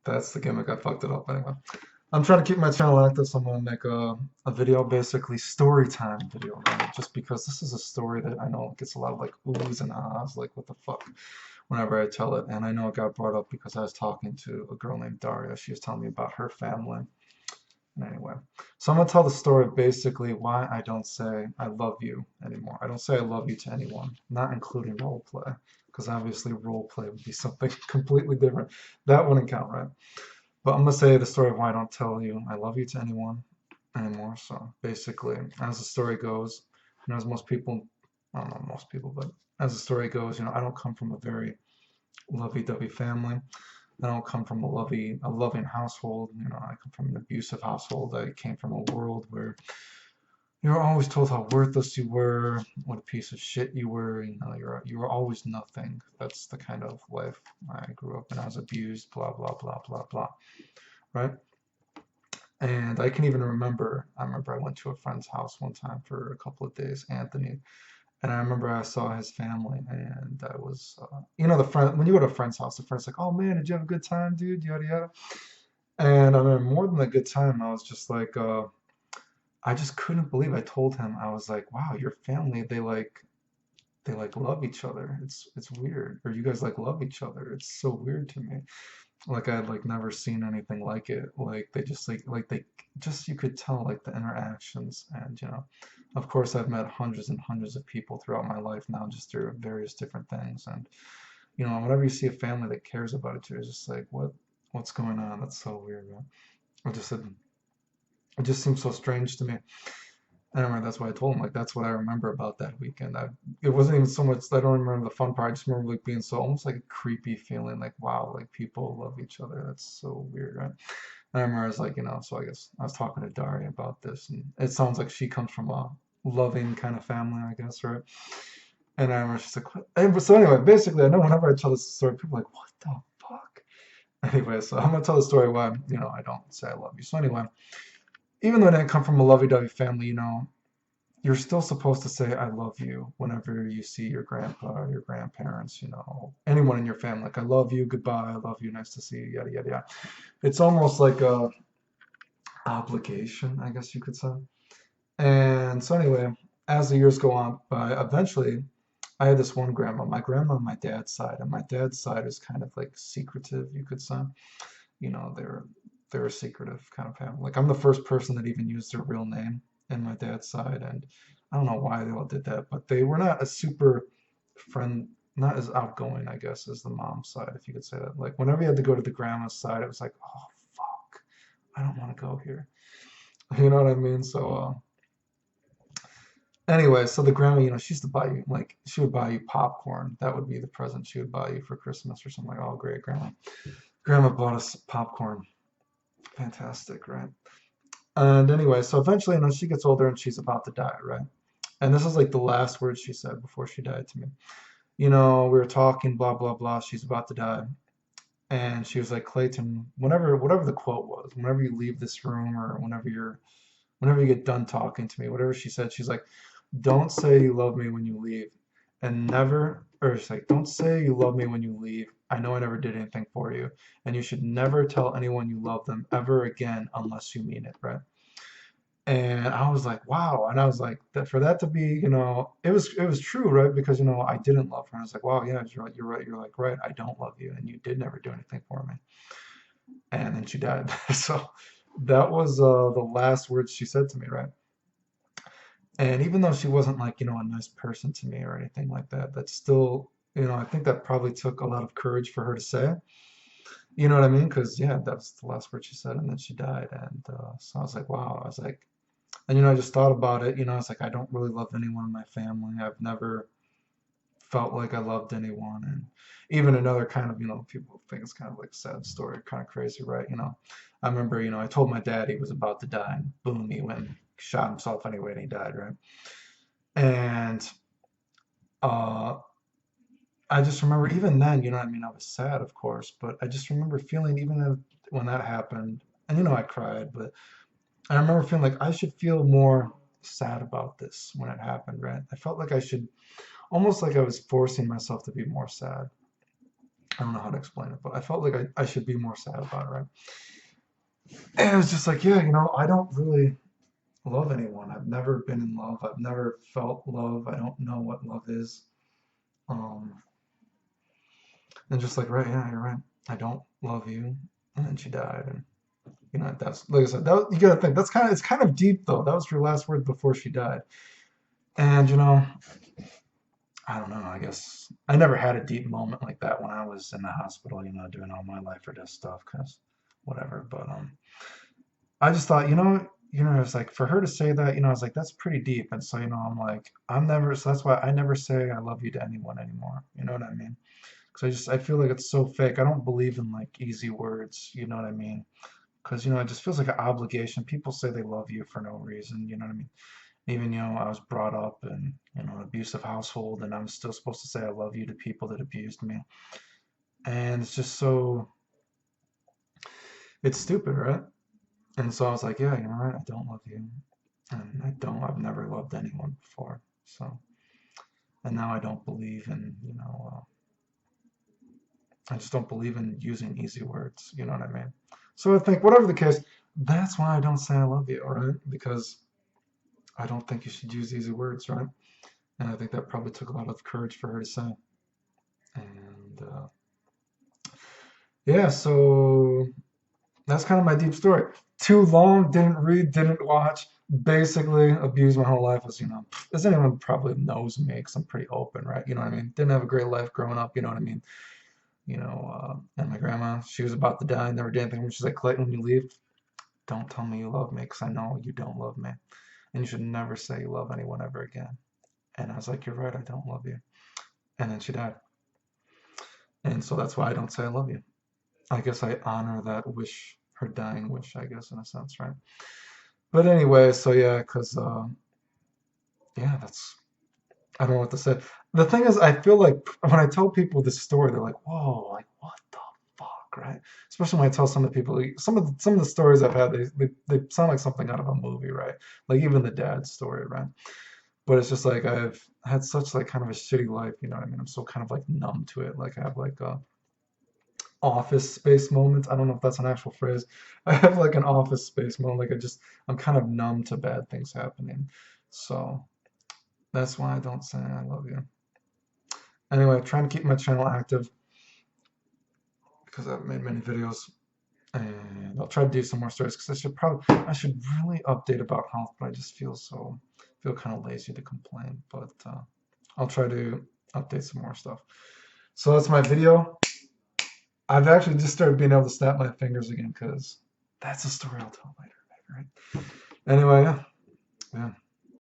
That's the gimmick. I fucked it up anyway. I'm trying to keep my channel active, so I'm gonna make a video, basically story time video, right? Just because this is a story that I know gets a lot of like oohs and ahs, like what the fuck, whenever I tell it. And I know it got brought up because I was talking to a girl named Daria. She was telling me about her family. And anyway, so I'm gonna tell the story of basically why I don't say I love you anymore. I don't say I love you to anyone, not including role play, because obviously role play would be something completely different. That wouldn't count, right? But I'm gonna say the story of why I don't tell you I love you to anyone anymore. So basically, as the story goes, as most people, I don't know most people, but as the story goes, I don't come from a very lovey-dovey family. I don't come from a loving household. I come from an abusive household. I came from a world where you were always told how worthless you were, what a piece of shit you were. You were always nothing. That's the kind of life I grew up in. I was abused, blah blah blah blah blah. Right? And I can even remember. I remember I went to a friend's house one time for a couple of days, Anthony, and I remember I saw his family, and I was, the friend, when you go to a friend's house, the friend's like, "Oh man, did you have a good time, dude?" Yada yada. And I remember more than a good time, I was just like, I just couldn't believe. I told him, I was like, "Wow, your family, they like love each other. It's weird, or you guys like love each other. It's so weird to me." Like I had like never seen anything like it. Like they just like they just you could tell like the interactions, and of course I've met hundreds and hundreds of people throughout my life now just through various different things. And whenever you see a family that cares about each other, it's just like what's going on? That's so weird, man. It just seems so strange to me. I remember that's why I told him, like, that's what I remember about that weekend. It wasn't even so much, I don't remember the fun part. I just remember like being so almost like a creepy feeling, like, wow, like people love each other. That's so weird, right? And I remember I was like, so I guess I was talking to Daria about this, and it sounds like she comes from a loving kind of family, I guess, right? And I remember she's like, what? So anyway, basically, I know whenever I tell this story, people are like, what the fuck? Anyway, so I'm gonna tell the story why, I don't say I love you. So anyway, even though I didn't come from a lovey-dovey family, you're still supposed to say I love you whenever you see your grandpa or your grandparents, anyone in your family. Like I love you, goodbye, I love you, nice to see you, yada yada yada. It's almost like a obligation, I guess you could say. And so anyway, as the years go on by, eventually I had this one grandma, my grandma on my dad's side, and my dad's side is kind of like secretive, you could say. They're a secretive kind of family. Like I'm the first person that even used their real name in my dad's side, and I don't know why they all did that, but they were not a super friend, not as outgoing, I guess, as the mom's side, if you could say that. Like whenever you had to go to the grandma's side, it was like, oh fuck, I don't want to go here. You know what I mean? So anyway, so the grandma, she used to buy you like she would buy you popcorn. That would be the present she would buy you for Christmas or something like, oh great, grandma. Grandma bought us popcorn. Fantastic, right? And anyway, so eventually, she gets older and she's about to die, right? And this is like the last words she said before she died to me. We were talking, blah, blah, blah. She's about to die. And she was like, Clayton, whatever the quote was, whenever you leave this room or whenever you get done talking to me, whatever she said, she's like, don't say you love me when you leave. And never, or she's like, don't say you love me when you leave. I know I never did anything for you. And you should never tell anyone you love them ever again unless you mean it, right? And I was like, wow. And I was like, that for that to be, it was true, right? Because I didn't love her. And I was like, wow, yeah, you're right, you're right, you're like right. I don't love you, and you did never do anything for me. And then she died. So that was the last words she said to me, right? And even though she wasn't like, a nice person to me or anything like that, that's still, I think that probably took a lot of courage for her to say. You know what I mean? Because yeah, that was the last word she said, and then she died. And so I was like, wow. I was like, and I just thought about it. It's like I don't really love anyone in my family. I've never felt like I loved anyone. And even another kind of, people think it's kind of like a sad story, kind of crazy, right? I remember, I told my dad he was about to die, and boom, he went and shot himself anyway, and he died, right? And uh, I just remember even then, what I mean, I was sad, of course, but I just remember feeling even when that happened, and I cried, but I remember feeling like I should feel more sad about this when it happened, right? I felt like I should, almost like I was forcing myself to be more sad. I don't know how to explain it, but I felt like I should be more sad about it, right? And it was just like, yeah, I don't really love anyone. I've never been in love. I've never felt love. I don't know what love is. Um, and just like, right, yeah, you're right. I don't love you. And then she died, and that's like I said. You gotta think it's kind of deep though. That was her last word before she died. And I don't know. I guess I never had a deep moment like that when I was in the hospital. Doing all my life or death stuff, cause whatever. But I just thought, it's like for her to say that, I was like, that's pretty deep. And so, I'm like, so that's why I never say I love you to anyone anymore. You know what I mean? Because I feel like it's so fake. I don't believe in like easy words. You know what I mean? Because, it just feels like an obligation. People say they love you for no reason. You know what I mean? Even, I was brought up in, an abusive household, and I'm still supposed to say I love you to people that abused me. And it's just it's stupid, right? And so I was like, yeah, you're right. I don't love you. And I've never loved anyone before. So, and now I don't believe in, I just don't believe in using easy words. You know what I mean? So I think, whatever the case, that's why I don't say I love you, all right? Because I don't think you should use easy words, right? And I think that probably took a lot of courage for her to say. And yeah, so that's kind of my deep story. Too long, didn't read, didn't watch. Basically, abused my whole life. As anyone probably knows me, because I'm pretty open, right? You know what I mean? Didn't have a great life growing up, you know what I mean? And my grandma, she was about to die, never did anything. She's like, Clayton, when you leave, don't tell me you love me, because I know you don't love me. And you should never say you love anyone ever again. And I was like, you're right, I don't love you. And then she died. And so that's why I don't say I love you. I guess I honor that wish, her dying wish, I guess, in a sense, right? But anyway, so yeah, because yeah, I don't know what to say. The thing is, I feel like when I tell people this story, they're like, "Whoa, like what the fuck," right? Especially when I tell some of the people, like, some of the stories I've had, they sound like something out of a movie, right? Like even the dad's story, right? But it's just like I've had such like kind of a shitty life, you know what I mean? I'm so kind of like numb to it. Like I have like office space moments. I don't know if that's an actual phrase. I have like an office space moment. Like I'm kind of numb to bad things happening. So that's why I don't say I love you. Anyway, trying to keep my channel active because I've made many videos, and I'll try to do some more stories because I should really update about health, but I just feel kind of lazy to complain. But I'll try to update some more stuff. So that's my video. I've actually just started being able to snap my fingers again because that's a story I'll tell later, maybe, right? Anyway, yeah.